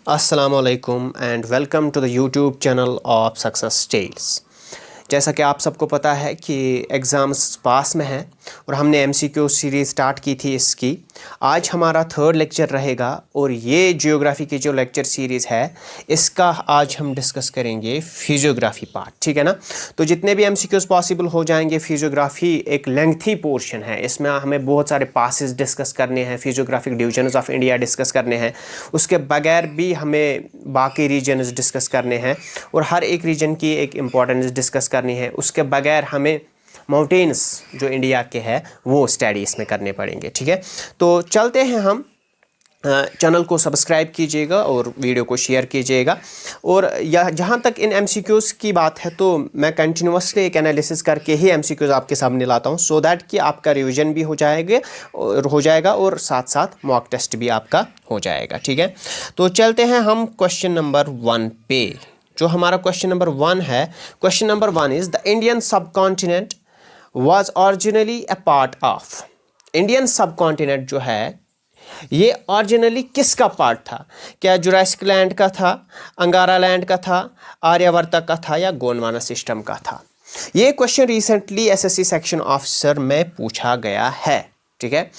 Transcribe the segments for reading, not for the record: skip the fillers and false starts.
अस्सलामुअलैकुम and welcome to the YouTube channel of success tales. जैसा कि आप सबको पता है कि एग्ज़ाम्स पास में हैं और हमने एमसीक्यू सीरीज़ स्टार्ट की थी इसकी। आज हमारा थर्ड लेक्चर रहेगा और ये जियोग्राफी की जो लेक्चर सीरीज़ है इसका आज हम डिस्कस करेंगे फिजियोग्राफी पार्ट, ठीक है ना। तो जितने भी एमसीक्यूज़ पॉसिबल हो जाएंगे, फिजियोग्राफी एक लेंथी पोर्शन है, इसमें हमें बहुत सारे पासेस डिस्कस करने हैं, physiographic divisions of India discuss करने हैं, उसके बगैर भी हमें बाकी रीजन्स डिस्कस करने हैं और हर एक रीजन की एक इम्पॉर्टेंस डिस्कस करनी है। उसके बगैर हमें माउंटेन्स जो इंडिया के हैं वो स्टडी इसमें करने पड़ेंगे, ठीक है। तो चलते हैं हम। चैनल को सब्सक्राइब कीजिएगा और वीडियो को शेयर कीजिएगा। और जहाँ तक इन एमसीक्यूज़ की बात है तो मैं कंटिन्यूसली एक एनालिसिस करके ही एमसीक्यूज़ आपके सामने लाता हूँ, सो दैट कि आपका रिवीजन भी हो जाएगा और साथ साथ मॉक टेस्ट भी आपका हो जाएगा, ठीक है। तो चलते हैं हम क्वेश्चन नंबर 1 पे। जो हमारा क्वेश्चन नंबर 1 है, question number 1 is the Indian subcontinent was originally a part of. Indian subcontinent जो है ये ओरिजिनली किसका पार्ट था? क्या जुरासिक लैंड का था, अंगारा लैंड का था, आर्यवर्त का था या गोंडवाना सिस्टम का था? ये question recently SSC section officer में पूछा गया है, ठीक है।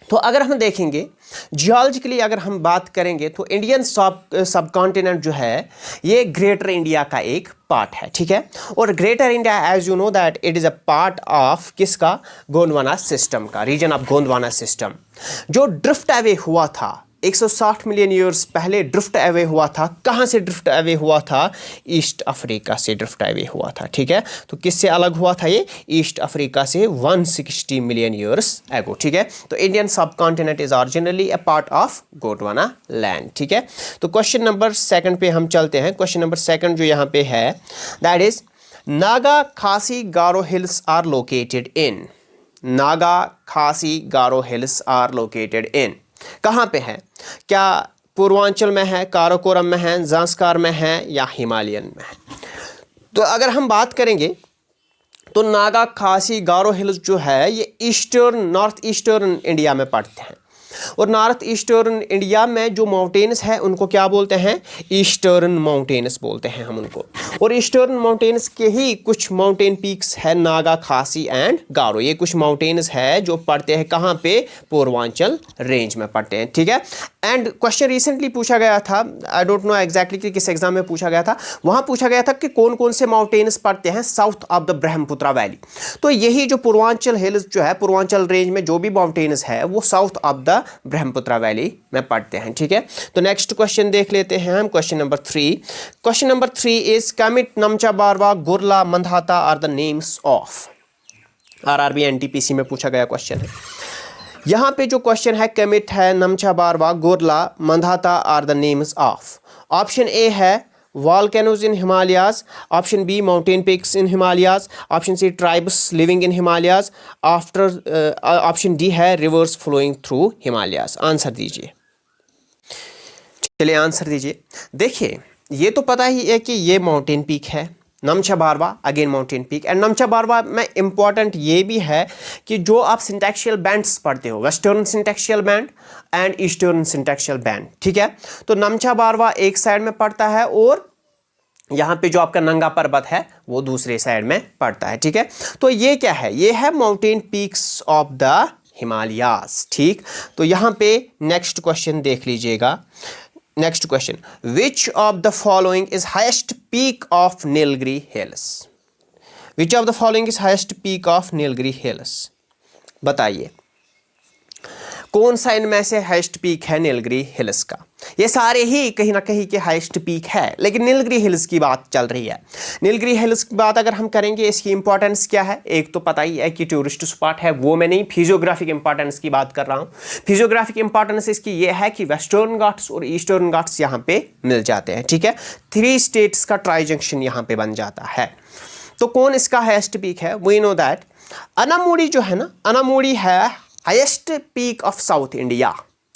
तो अगर हम देखेंगे जियोलॉजिकली, अगर हम बात करेंगे तो इंडियन सब कॉन्टिनेंट जो है ये ग्रेटर इंडिया का एक पार्ट है, ठीक है। और greater India as you know that it is a part of किसका? गोंडवाना सिस्टम का, रीजन ऑफ गोंडवाना सिस्टम, जो ड्रिफ्ट अवे हुआ था 160 मिलियन ईयर्स पहले ड्रिफ्ट अवे हुआ था। कहाँ से ड्रिफ्ट अवे हुआ था? ईस्ट अफ्रीका से ड्रिफ्ट अवे हुआ था, ठीक है। तो किससे अलग हुआ था ये? ईस्ट अफ्रीका से 160 मिलियन ईयर्स एगो, ठीक है। तो इंडियन सब continent is originally a part of Gondwana land, ठीक है। तो क्वेश्चन नंबर 2 पे हम चलते हैं। क्वेश्चन नंबर 2 जो यहाँ पे है that is Naga Khasi Garo hills are located in. Naga Khasi Garo hills are located in कहाँ पे है? क्या पूर्वांचल में है, काराकोरम में है, ज़ांस्कार में है या हिमालयन में है? तो अगर हम बात करेंगे तो नागा खासी गारो हिल्स जो है ये नॉर्थ ईस्टर्न इंडिया में पड़ते हैं। और नॉर्थ ईस्टर्न इंडिया में जो माउंटेन्स है उनको क्या बोलते हैं? ईस्टर्न माउंटेन्स बोलते हैं हम उनको। और ईस्टर्न माउंटेन्स के ही कुछ माउंटेन पीक्स है, नागा खासी एंड गारो। ये कुछ माउंटेन्स है जो पड़ते हैं कहाँ पे? पूर्वांचल रेंज में पड़ते हैं, ठीक है। एंड क्वेश्चन रिसेंटली पूछा गया था, आई डोंट नो एग्जैक्टली कि किस एग्जाम में पूछा गया था, वहाँ पूछा गया था कि कौन कौन से माउंटेन्स पड़ते हैं south of the Brahmaputra valley. तो यही जो पूर्वांचल हिल्स जो है, पूर्वांचल रेंज में जो भी माउंटेन्स है वो south of the Brahmaputra valley में पड़ते हैं, ठीक है। तो नेक्स्ट क्वेश्चन देख लेते हैं हम, question number 3। Question number 3 is Kamet, Namcha Barwa, Gurla, Mandhata are the names of. RRB NTPC में पूछा गया क्वेश्चन है। यहाँ पे जो क्वेश्चन है कमिट है, Namcha Barwa, Gurla, Mandhata are the names of. Option A है volcanoes in Himalayas, option B mountain peaks in Himalayas, option C tribes living in Himalayas, option D है rivers flowing through Himalayas। Answer दीजिए, चलिए आंसर दीजिए। देखिए ये तो पता ही है कि ये माउंटेन पीक है, Namcha Barwa again mountain peak. And Namcha Barwa में इंपॉर्टेंट ये भी है कि जो आप सिंटैक्शियल बैंड्स पढ़ते हो, western syntaxial bend and eastern syntaxial bend, ठीक है। तो नमचा बारवा एक साइड में पड़ता है और यहाँ पे जो आपका नंगा पर्वत है वो दूसरे साइड में पड़ता है, ठीक है। तो ये क्या है? ये है mountain peaks of the Himalayas, ठीक। तो यहाँ पे नेक्स्ट क्वेश्चन देख लीजिएगा। Next question, which of the following is highest peak of Nilgiri hills? Which of the following is highest peak of Nilgiri hills? बताइए कौन सा इनमें से हाइएस्ट पीक है नीलगिरी हिल्स का? ये सारे ही कहीं ना कहीं के हाइएस्ट पीक है, लेकिन नीलगिरी हिल्स की बात चल रही है। नीलगिरी हिल्स की बात अगर हम करेंगे, इसकी इंपॉर्टेंस क्या है? एक तो पता ही है कि टूरिस्ट स्पॉट है, वो मैं नहीं, फिजियोग्राफिक इंपॉर्टेंस की बात कर रहा हूँ। फिजियोग्राफिक इंपॉर्टेंस इसकी ये है कि वेस्टर्न घाट्स और ईस्टर्न घाट्स यहाँ पे मिल जाते हैं, ठीक है। 3 स्टेट्स का ट्राई जंक्शन यहाँ पे बन जाता है। तो कौन इसका हाइएस्ट पीक है? वी नो दैट अनामुड़ी जो है ना, अनामुड़ी है highest peak of south India,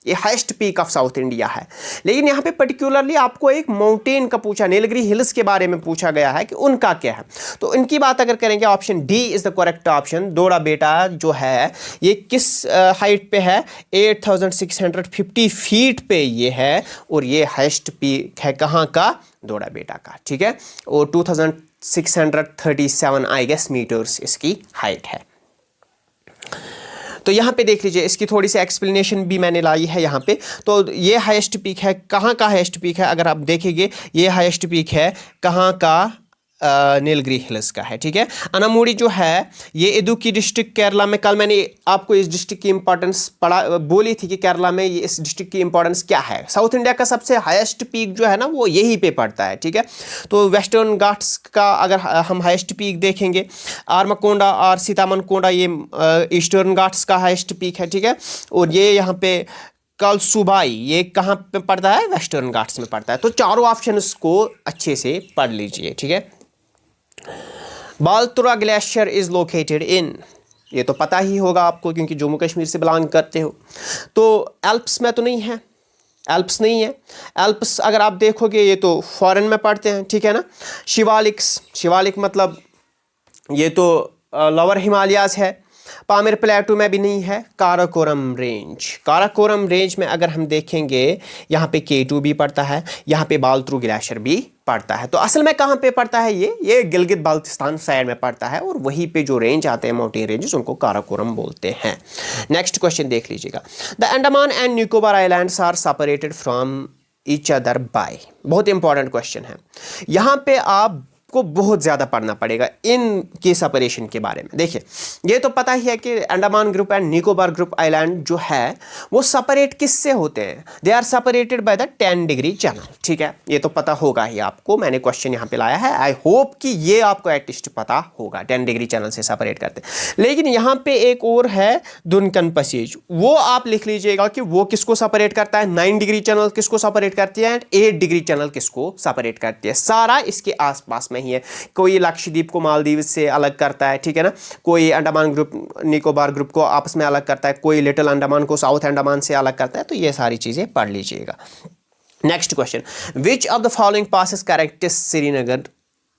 ये highest peak of south India है। लेकिन यहाँ पे पर्टिकुलरली आपको एक माउंटेन का पूछा, नीलगिरी हिल्स के बारे में पूछा गया है कि उनका क्या है। तो इनकी बात अगर करेंगे, option D is the correct option. Doda बेटा जो है ये किस हाइट पे है, 8650 फीट पे ये है, और ये हाईएस्ट पीक है कहाँ का, दोड़ा बेटा का, ठीक है। और 2637 आई गेस मीटर्स इसकी हाइट है। तो यहाँ पे देख लीजिए, इसकी थोड़ी सी एक्सप्लेनेशन भी मैंने लाई है यहाँ पे। तो ये हाईएस्ट पीक है, कहाँ का हाईएस्ट पीक है, अगर आप देखेंगे ये हाईएस्ट पीक है कहाँ का, नीलगिरी हिल्स का है, ठीक है। अनामुड़ी जो है ये इडुक्की डिस्ट्रिक्ट केरला में, कल मैंने आपको इस डिस्ट्रिक्ट की इंपॉर्टेंस बोली थी कि केरला में ये इस डिस्ट्रिक्ट की इंपॉर्टेंस क्या है। साउथ इंडिया का सबसे हाईएस्ट पीक जो है ना वो यहीं पे पड़ता है, ठीक है। तो वेस्टर्न घाट्स का अगर हम हाईएस्ट पीक देखेंगे, आरमाकोंडा और सीतामनकोंडा ये ईस्टर्न घाट्स का हाईएस्ट पीक है, ठीक है। और ये यहाँ पे कलसुबाई ये कहाँ पे पड़ता है, वेस्टर्न घाट्स में पड़ता है। तो चारों ऑप्शंस को अच्छे से पढ़ लीजिए, ठीक है। बालतुरा ग्लेशियर इज लोकेटेड इन, ये तो पता ही होगा आपको क्योंकि जम्मू कश्मीर से बिलोंग करते हो। तो एल्प्स में तो नहीं है, एल्प्स नहीं है। एल्प्स अगर आप देखोगे ये तो फॉरेन में पड़ते हैं, ठीक है ना। शिवालिक मतलब ये तो लोअर हिमालयाज है। पामीर प्लेटू में भी नहीं है। काराकोरम रेंज में अगर हम देखेंगे यहाँ पे K2 भी पड़ता है, यहाँ पे बालतरू ग्लेशियर भी पड़ता है। तो असल में कहाँ पे पड़ता है ये गिलगित बाल्टिस्तान साइड में पड़ता है, और वहीं पे जो रेंज आते हैं माउंटेन रेंजेस उनको काराकोरम बोलते हैं। नेक्स्ट क्वेश्चन देख लीजिएगा। The Andaman and Nicobar islands are separated from each other by, बहुत इंपॉर्टेंट क्वेश्चन है। यहाँ पे आप को बहुत ज़्यादा पढ़ना पड़ेगा इनके सेपरेशन के बारे में। देखिए ये तो पता ही है कि Andaman group and Nicobar group island जो है वो सेपरेट किससे होते हैं, they are separated by the 10 degree channel, ठीक है। ये तो पता होगा ही आपको, मैंने क्वेश्चन यहाँ पे लाया है। आई होप कि ये आपको एटलीस्ट पता होगा, 10 डिग्री चैनल से सेपरेट करते हैं। लेकिन यहाँ पे एक और है दुनकन पसीज, वो आप लिख लीजिएगा कि वो किसको सेपरेट करता है, 9 डिग्री चैनल किसको सेपरेट करती है, 8 डिग्री चैनल किसको सेपरेट करती है। सारा इसके आसपास में ही है। कोई लक्षद्वीप को मालदीव से अलग करता है, ठीक है ना। कोई अंडमान ग्रुप निकोबार ग्रुप को आपस में अलग करता है, कोई लिटिल अंडमान को साउथ अंडमान से अलग करता है। तो ये सारी चीजें पढ़ लीजिएगा। Next question, which of the following passes connects Srinagar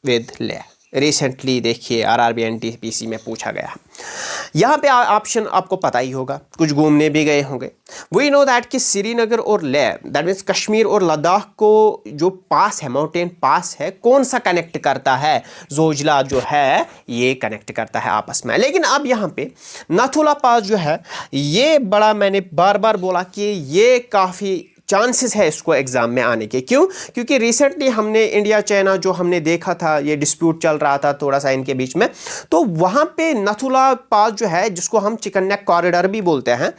with Leh. Recently देखिए आरआरबी एनटीपीसी में पूछा गया। यहाँ पे ऑप्शन आपको पता ही होगा, कुछ घूमने भी गए होंगे। वी नो दैट कि श्रीनगर और लेह दैट मीन्स कश्मीर और लद्दाख को जो पास है, माउंटेन पास है, कौन सा कनेक्ट करता है, जोजिला जो है ये कनेक्ट करता है आपस में। लेकिन अब यहाँ पे नाथुला पास जो है ये बड़ा, मैंने बार बार बोला कि ये काफ़ी चांसेस है इसको एग्जाम में आने के। क्यों? क्योंकि रिसेंटली हमने इंडिया चाइना जो हमने देखा था, ये डिस्प्यूट चल रहा था थोड़ा सा इनके बीच में, तो वहाँ पे नाथुला पास जो है जिसको हम चिकन नेक कॉरिडोर भी बोलते हैं,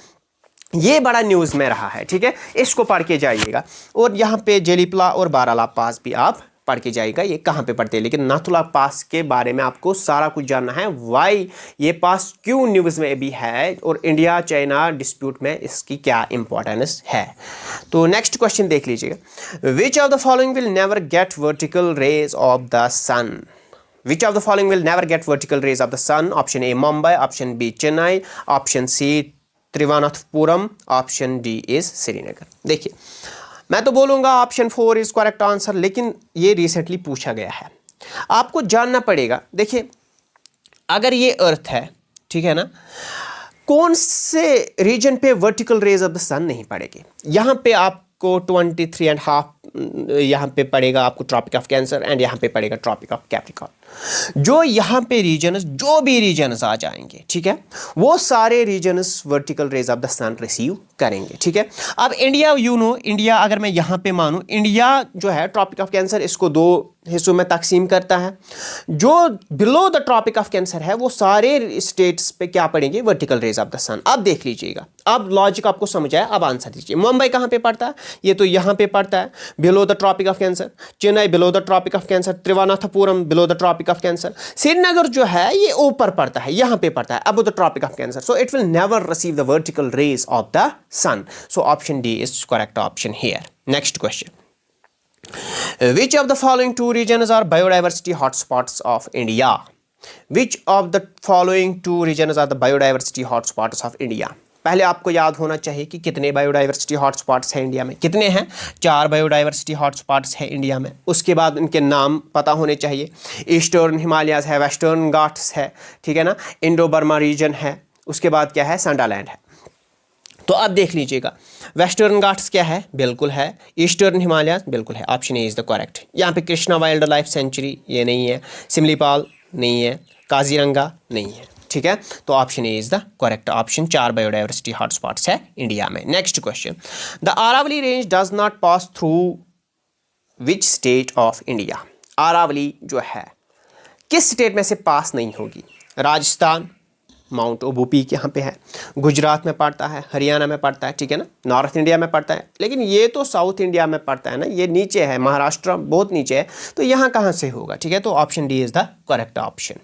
ये बड़ा न्यूज़ में रहा है, ठीक है। इसको पढ़ के जाइएगा। और यहाँ पे जेलीपला और बाराला पास भी आप पढ़ के जाएगा, ये कहाँ पे पड़ते हैं। लेकिन नाथुला पास के बारे में आपको सारा कुछ जानना है, वाई ये पास क्यों न्यूज़ में भी है और इंडिया चाइना डिस्प्यूट में इसकी क्या इंपॉर्टेंस है। तो नेक्स्ट क्वेश्चन देख लीजिएगा। Which of the following will never get vertical rays of the sun. Which of the following will never get vertical rays of the sun? Option A Mumbai, option B Chennai, option C Thiruvananthapuram, option D is Srinagar. देखिए मैं तो बोलूँगा option 4 is correct answer, लेकिन ये recently पूछा गया है, आपको जानना पड़ेगा। देखिए अगर ये अर्थ है, ठीक है ना, कौन से रीजन पे वर्टिकल रेज ऑफ द सन नहीं पड़ेगी। यहाँ पे आपको 23.5 यहाँ पे पड़ेगा आपको ट्रॉपिक ऑफ कैंसर, एंड यहाँ पे पड़ेगा ट्रॉपिक ऑफ कैप्रिकॉर्न। जो यहाँ पे रीजन्स, जो भी रीजन्स आ जाएंगे, ठीक है, वो सारे regions vertical rays of the sun receive करेंगे, ठीक है। अब इंडिया, यू नो, इंडिया अगर मैं यहाँ पे मानूँ, इंडिया जो है ट्रॉपिक ऑफ कैंसर इसको 2 हिस्सों में तकसीम करता है। जो below the Tropic of Cancer है वो सारे स्टेट्स पे क्या पड़ेंगे, vertical rays of the sun. अब देख लीजिएगा, अब लॉजिक आपको समझ आया, अब आंसर दीजिए। मुंबई कहाँ पे पड़ता है, ये तो यहाँ पे पड़ता है below the Tropic of Cancer. Chennai below the Tropic of Cancer. Thiruvananthapuram below the Tropic of Cancer. Srinagar जो है ये ऊपर पड़ता है, यहाँ पे पड़ता है above the Tropic of Cancer, so it will never receive the vertical rays of the sun. So option D is correct option here. Next question, which of the following 2 regions are biodiversity hotspots of India? Which of the following 2 regions are the biodiversity hotspots of India? पहले आपको याद होना चाहिए कि कितने biodiversity hotspots हैं India में। कितने हैं? 4 बायोडाइवर्सिटी हॉटस्पॉट्स हैं इंडिया में। उसके बाद उनके नाम पता होने चाहिए। ईस्टर्न हिमालयाज़ है, वेस्टर्न घाट्स है, ठीक है ना, इंडो बर्मा रीजन है, उसके बाद क्या है, संडालैंड है। तो अब देख लीजिएगा, वेस्टर्न घाट्स क्या है? बिल्कुल है। ईस्टर्न हिमालयाज बिल्कुल है। Option A is the correct. यहाँ पे कृष्णा वाइल्ड लाइफ सेंचुरी ये नहीं है, सिमलीपाल नहीं है, काजीरंगा नहीं है, ठीक है। तो option A is the correct option. 4 biodiversity hotspots है इंडिया में। Next question, the Aravali range does not pass through which state of India? Aravali जो है किस स्टेट में से पास नहीं होगी? राजस्थान, माउंट ओबू पीक यहाँ पे है, गुजरात में पड़ता है, हरियाणा में पड़ता है, ठीक है ना, नॉर्थ इंडिया में पड़ता है, लेकिन ये तो साउथ इंडिया में पड़ता है ना, ये नीचे है, महाराष्ट्र बहुत नीचे है, तो यहाँ कहाँ से होगा? ठीक है, तो option D is the correct option.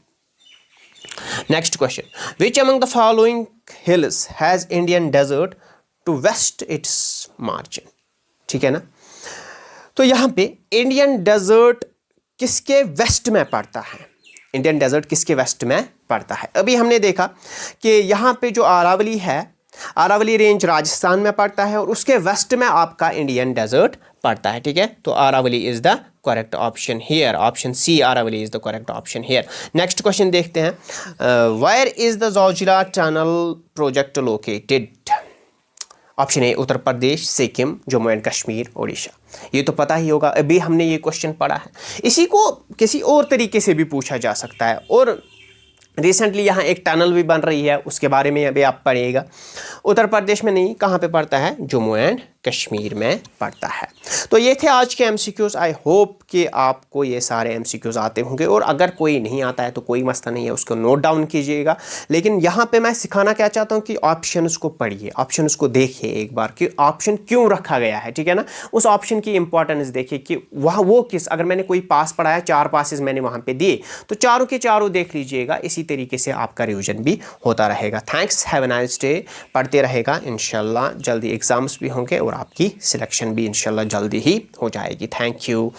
Next question, which among the following hills has Indian desert to west its margin? ठीक है ना, तो यहाँ पे इंडियन डेजर्ट किसके वेस्ट में पड़ता है? इंडियन डेजर्ट किसके वेस्ट में पड़ता है? अभी हमने देखा कि यहाँ पे जो अरावली है, अरावली रेंज राजस्थान में पड़ता है और उसके वेस्ट में आपका इंडियन डेजर्ट पड़ता है, ठीक है। तो Aravali is the correct option here. Option C Aravali is the correct option here. Next question देखते हैं, where is the Zojila tunnel project located? Option A Uttar Pradesh, Sikkim, Jammu and Kashmir, Odisha. ये तो पता ही होगा, अभी हमने ये क्वेश्चन पढ़ा है। इसी को किसी और तरीके से भी पूछा जा सकता है, और रिसेंटली यहाँ एक टनल भी बन रही है, उसके बारे में अभी आप पढ़िएगा। उत्तर प्रदेश में नहीं, कहाँ पे पड़ता है? जम्मू एंड कश्मीर में पड़ता है। तो ये थे आज के एमसीक्यूज। आई होप कि आपको ये सारे एमसीक्यूज आते होंगे, और अगर कोई नहीं आता है तो कोई मसला नहीं है, उसको नोट डाउन कीजिएगा। लेकिन यहाँ पे मैं सिखाना क्या चाहता हूँ कि ऑप्शंस को पढ़िए, ऑप्शंस को देखिए एक बार कि ऑप्शन क्यों रखा गया है, ठीक है ना। उस ऑप्शन की इंपॉर्टेंस देखिए कि वह वो किस, अगर मैंने कोई पास पढ़ा है, 4 पासेस मैंने वहाँ पे दिए, तो चारों के चारों देख लीजिएगा। इसी तरीके से आपका रिविजन भी होता रहेगा। Thanks, have a nice day. पढ़ते रहेगा, इंशाल्लाह जल्दी एग्जाम्स भी होंगे और आपकी सिलेक्शन भी इंशाल्लाह जल्दी ही हो जाएगी। Thank you.